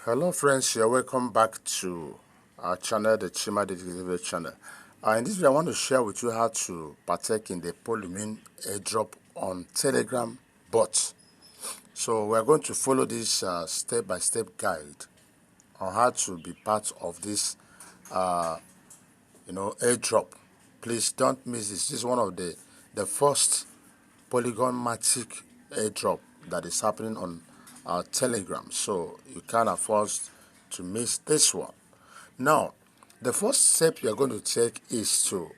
Hello friends, you're welcome back to our channel, the Chima Delivery channel. In this video I want to share with you how to partake in the PolyMoon Airdrop on Telegram bot. So we're going to follow this step-by-step guide on how to be part of this airdrop. Please don't miss this. This is one of the first Polygon-matic airdrop that is happening on Telegram, so you can't afford to miss this one. Now, the first step you're going to take is to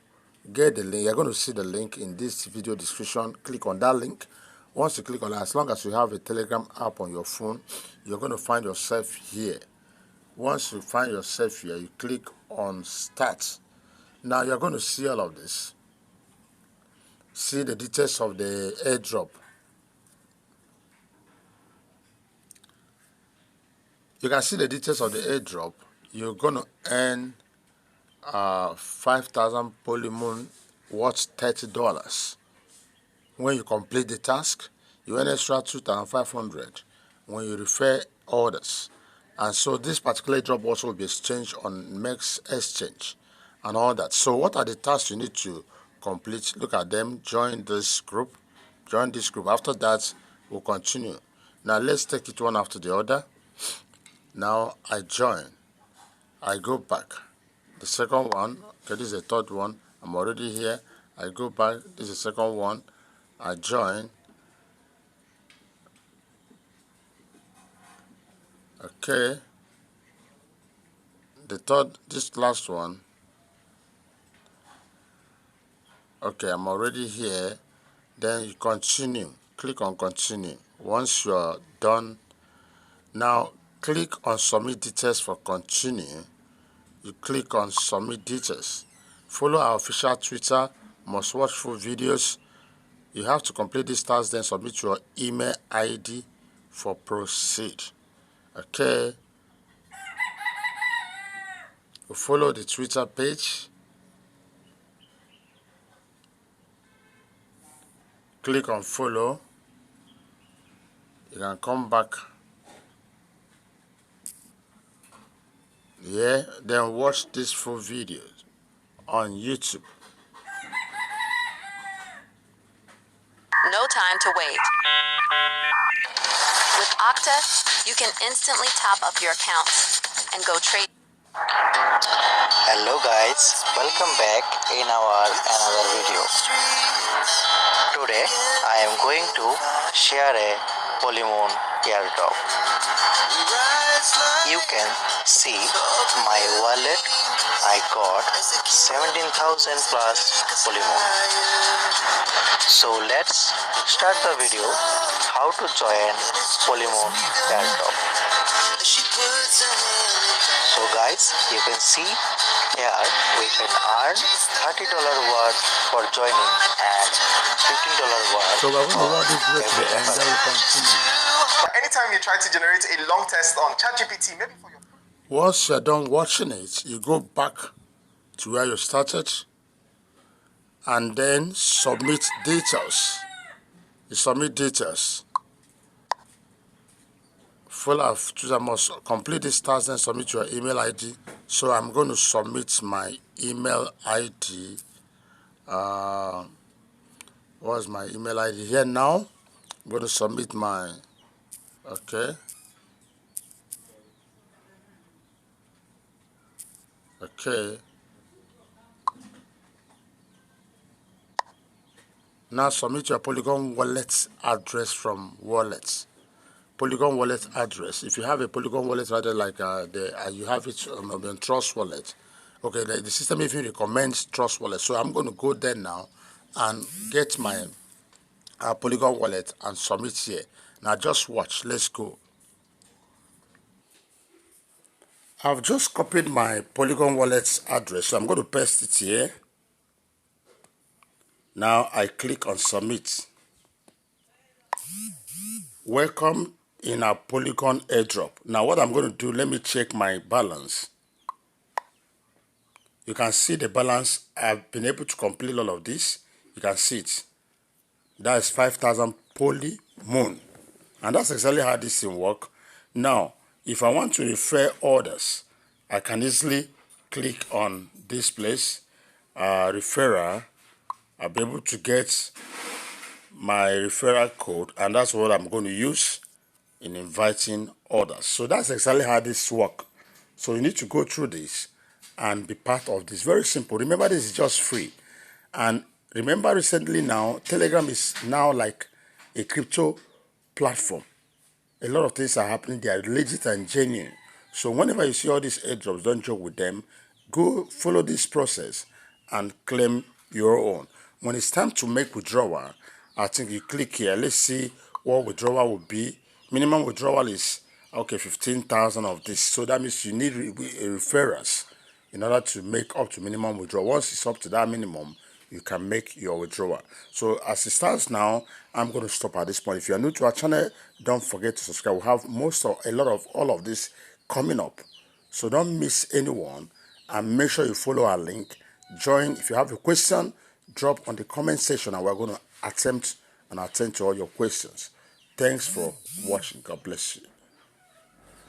get the link. You're going to see the link in this video description. Click on that link. Once you click on it, as long as you have a Telegram app on your phone, you're going to find yourself here. Once you find yourself here, you click on Start. Now you're going to see all of this. See the details of the airdrop. You can see the details of the airdrop. You're going to earn 5,000 PolyMoon worth $30. When you complete the task, you earn extra 2,500 when you refer others. And so this particular airdrop also will be exchanged on Mex Exchange and all that. So what are the tasks you need to complete? Look at them. Join this group. Join this group. After that, we'll continue. Now let's take it one after the other. Now I join. I go back. The second one, okay, this is the third one. I'm already here. I go back. This is the second one. I join. Okay. The third, this last one. Okay, I'm already here. Then you continue. Click on continue. Once you're done, now click on submit details for continue. You click on submit details. Follow our official Twitter. Must watch full videos. You have to complete this task, then submit your email ID for proceed. Okay. You follow the Twitter page. Click on follow. You can come back here, then watch this full video on YouTube. No time to wait. With Okta, you can instantly top up your accounts and go trade. Hello guys, welcome back in our another video. Today I am going to share a PolyMoon Airdrop. You can see my wallet. I got 17,000 plus PolyMoon. So let's start the video how to join PolyMoon Airdrop. So guys, you can see here we can earn $30 worth for joining and $15 worth. So we're going to run this video to the end, then we'll continue. Anytime you try to generate a long test on ChatGPT, maybe for your... Once you're done watching it, you go back to where you started and then submit details. You submit details. Full of Twitter must complete this task, then submit your email ID. So I'm going to submit my email ID. What's my email ID here now? I'm going to submit my, okay. Okay. Now submit your Polygon wallet address from wallets. Polygon wallet address. If you have a Polygon wallet rather like you have it on Trust Wallet, okay, the system even recommends Trust Wallet. So I'm going to go there now and get my Polygon wallet and submit here. Now just watch. Let's go. I've just copied my Polygon wallet address, so I'm going to paste it here. Now I click on submit. Welcome in our Polygon airdrop. Now what I'm going to do, let me check my balance. You can see the balance. I've been able to complete all of this. You can see it. That is 5,000 PolyMoon. And that's exactly how this thing works. Now, if I want to refer others, I can easily click on this place, referral. I'll be able to get my referral code, and that's what I'm going to use in inviting others. So that's exactly how this works. So you need to go through this and be part of this. Very simple. Remember, this is just free. And remember, recently now, Telegram is now like a crypto platform. A lot of things are happening. They are legit and genuine. So whenever you see all these airdrops, don't joke with them. Go follow this process and claim your own. When it's time to make withdrawal, I think you click here. Let's see what withdrawal will be. Minimum withdrawal is, okay, 15,000 of this. So that means you need referrals in order to make up to minimum withdrawal. Once it's up to that minimum, you can make your withdrawal. So as it stands now, I'm going to stop at this point. If you are new to our channel, don't forget to subscribe. We have all of this coming up. So don't miss anyone, and make sure you follow our link. Join. If you have a question, drop on the comment section, and we're going to attempt and attend to all your questions. Thanks for watching. God bless you.